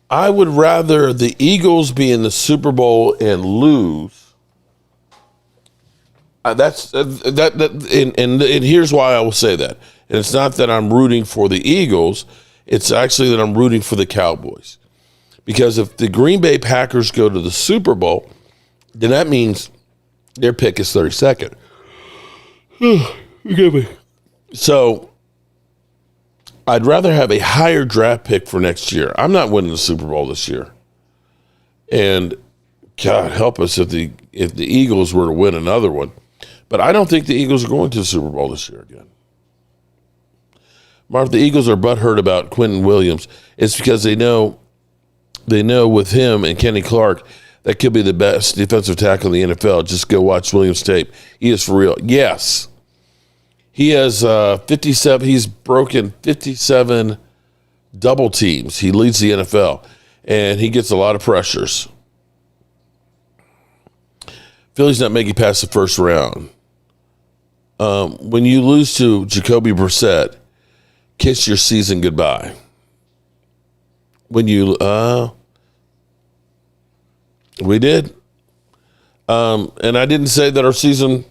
I would rather the Eagles be in the Super Bowl and lose. And here's why I will say that. And it's not that I'm rooting for the Eagles. It's actually that I'm rooting for the Cowboys. Because if the Green Bay Packers go to the Super Bowl, then that means their pick is 32nd. Forgive me. So I'd rather have a higher draft pick for next year. I'm not winning the Super Bowl this year. And God help us if the Eagles were to win another one. But I don't think the Eagles are going to the Super Bowl this year again. Marv, the Eagles are butthurt about Quentin Williams. It's because they know with him and Kenny Clark, that could be the best defensive tackle in the NFL. Just go watch Williams' tape. He is for real. Yes. He has 57. He's broken 57 double teams. He leads the NFL, and he gets a lot of pressures. Philly's not making past the first round. When you lose to Jacoby Brissett, kiss your season goodbye. When you, we did. And I didn't say that our season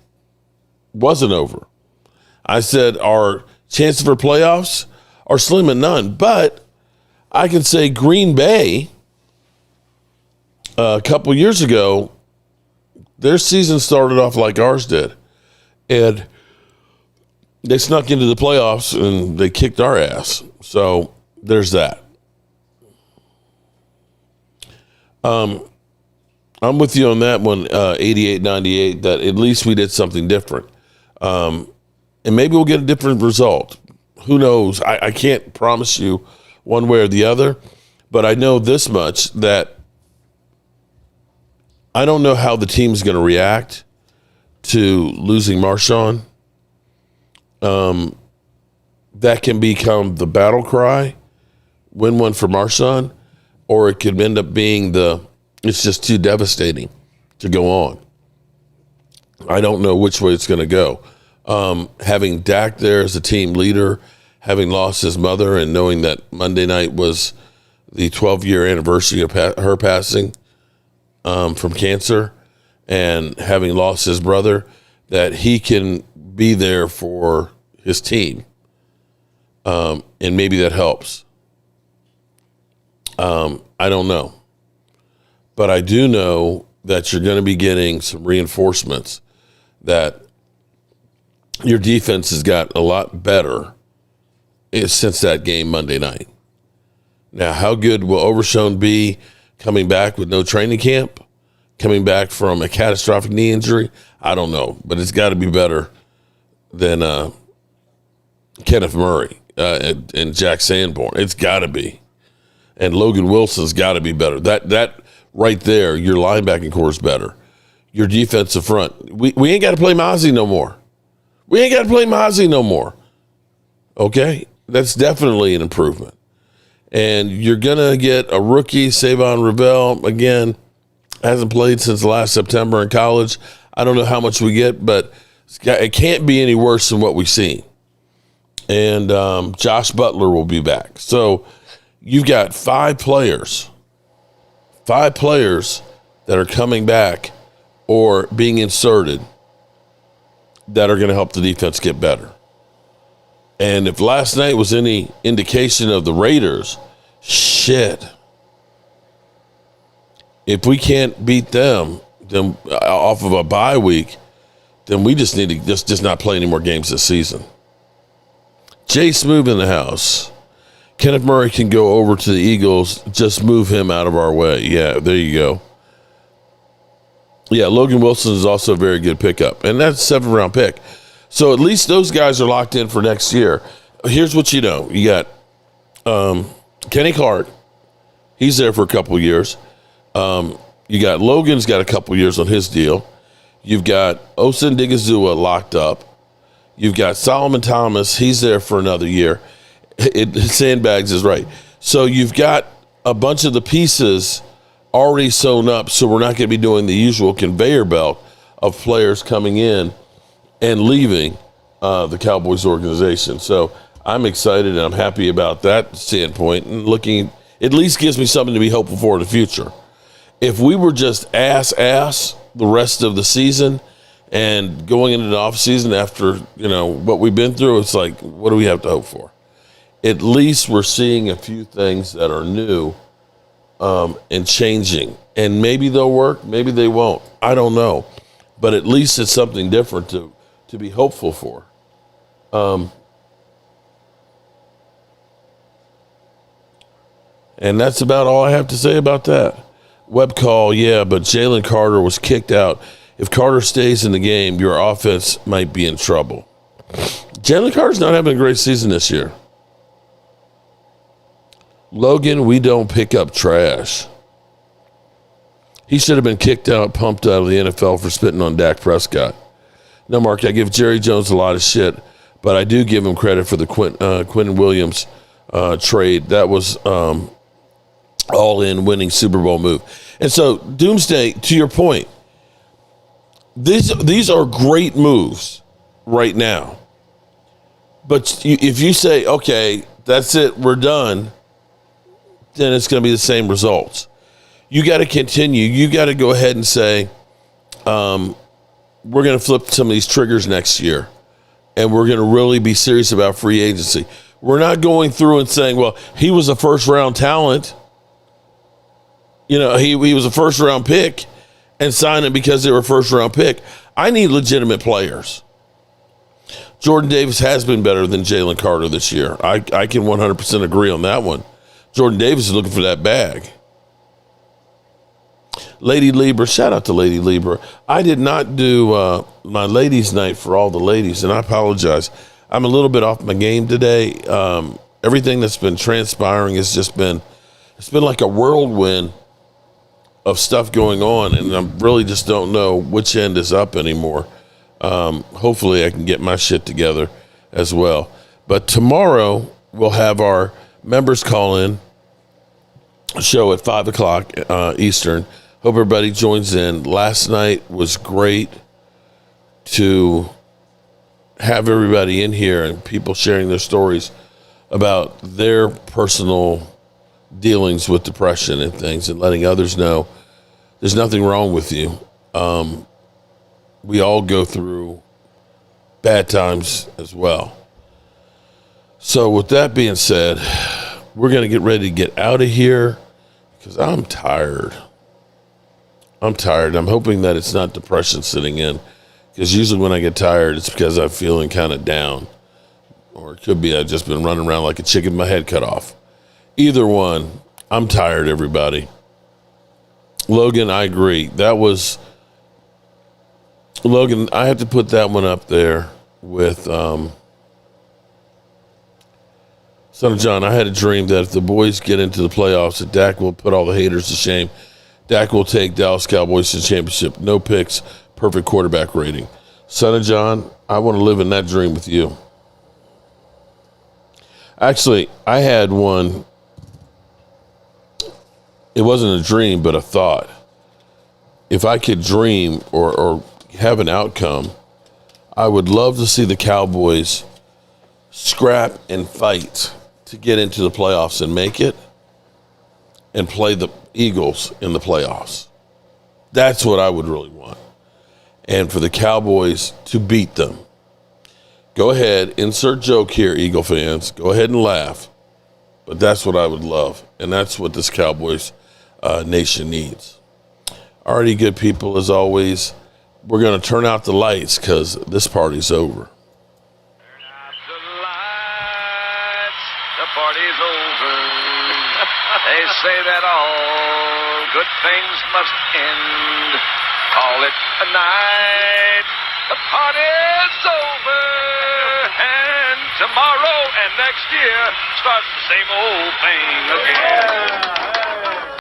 wasn't over. I said our chances for playoffs are slim and none. But I can say Green Bay, a couple years ago, their season started off like ours did. And they snuck into the playoffs and they kicked our ass. So there's that. I'm with you on that one, 88-98, that at least we did something different. And maybe we'll get a different result. Who knows? I can't promise you one way or the other, but I know this much, that I don't know how the team's going to react to losing Marshawn. That can become the battle cry, win one for Marshawn, or it could end up being it's just too devastating to go on. I don't know which way it's going to go. Having Dak there as a team leader, having lost his mother, and knowing that Monday night was the 12-year anniversary of her passing from cancer, and having lost his brother, that he can be there for his team. And maybe that helps. I don't know. But I do know that you're going to be getting some reinforcements, that your defense has got a lot better since that game Monday night. Now, how good will Overshown be coming back with no training camp, coming back from a catastrophic knee injury? I don't know, but it's got to be better than Kenneth Murray and Jack Sanborn. It's got to be. And Logan Wilson's got to be better. That right there, your linebacking core is better. Your defensive front. We ain't got to play Mozzie no more. Okay? That's definitely an improvement. And you're going to get a rookie, Savon Ravel, again, hasn't played since last September in college. I don't know how much we get, but it can't be any worse than what we've seen. And Josh Butler will be back. So you've got 5 players that are coming back or being inserted that are going to help the defense get better. And if last night was any indication of the Raiders, shit. If we can't beat them then off of a bye week, then we just need to just not play any more games this season. Jay Smoove in the house. Kenneth Murray can go over to the Eagles. Just move him out of our way. Yeah, there you go. Yeah, Logan Wilson is also a very good pickup. And that's a 7th-round pick. So at least those guys are locked in for next year. Here's what you know. You got Kenny Clark. He's there for a couple of years. You got Logan's got a couple of years on his deal. You've got Osen Digizua locked up. You've got Solomon Thomas. He's there for another year. Sandbags is right. So you've got a bunch of the pieces already sewn up, so we're not going to be doing the usual conveyor belt of players coming in and leaving the Cowboys organization. So I'm excited and I'm happy about that standpoint, and looking, at least gives me something to be hopeful for in the future. If we were just ass the rest of the season and going into the offseason after, what we've been through, it's like, what do we have to hope for? At least we're seeing a few things that are new and changing. And maybe they'll work, maybe they won't. I don't know. But at least it's something different to be hopeful for. And that's about all I have to say about that. Web call, yeah, but Jalen Carter was kicked out. If Carter stays in the game, your offense might be in trouble. Jalen Carter's not having a great season this year. Logan, we don't pick up trash. He should have been kicked out, pumped out of the NFL for spitting on Dak Prescott. No, Mark, I give Jerry Jones a lot of shit, but I do give him credit for the Quentin Williams trade. That was all-in winning Super Bowl move. And so, Doomsday, to your point, these are great moves right now. But if you say, okay, that's it, we're done, then it's going to be the same results. You got to continue. You got to go ahead and say, we're going to flip some of these triggers next year, and we're going to really be serious about free agency. We're not going through and saying, well, he was a first-round talent. He was a first-round pick and sign it because they were a first-round pick. I need legitimate players. Jordan Davis has been better than Jalen Carter this year. I can 100% agree on that one. Jordan Davis is looking for that bag. Lady Libra, shout out to Lady Libra. I did not do my ladies' night for all the ladies, and I apologize. I'm a little bit off my game today. Everything that's been transpiring has just been, it's been like a whirlwind of stuff going on, and I really just don't know which end is up anymore. Hopefully I can get my shit together as well. But tomorrow we'll have our members call in show at 5 o'clock Eastern. Hope everybody joins in. Last night was great to have everybody in here and people sharing their stories about their personal dealings with depression and things, and letting others know there's nothing wrong with you. We all go through bad times as well. So with that being said, we're going to get ready to get out of here because I'm tired. I'm hoping that it's not depression sitting in, because usually when I get tired, it's because I'm feeling kind of down. Or it could be I've just been running around like a chicken with my head cut off. Either one, I'm tired, everybody. Logan, I agree. Logan, I have to put that one up there with Son of John. I had a dream that if the boys get into the playoffs, that Dak will put all the haters to shame. Dak will take Dallas Cowboys to the championship. No picks, perfect quarterback rating. Son of John, I want to live in that dream with you. Actually, I had one. It wasn't a dream, but a thought. If I could dream or have an outcome, I would love to see the Cowboys scrap and fight to get into the playoffs and make it, and play the Eagles in the playoffs. That's what I would really want. And for the Cowboys to beat them. Go ahead, insert joke here, Eagle fans. Go ahead and laugh. But that's what I would love. And that's what this Cowboys nation needs. Alrighty, good people, as always, we're going to turn out the lights because this party's over. The party's over. They say that all good things must end. Call it a night. The party's over. And tomorrow and next year starts the same old thing again.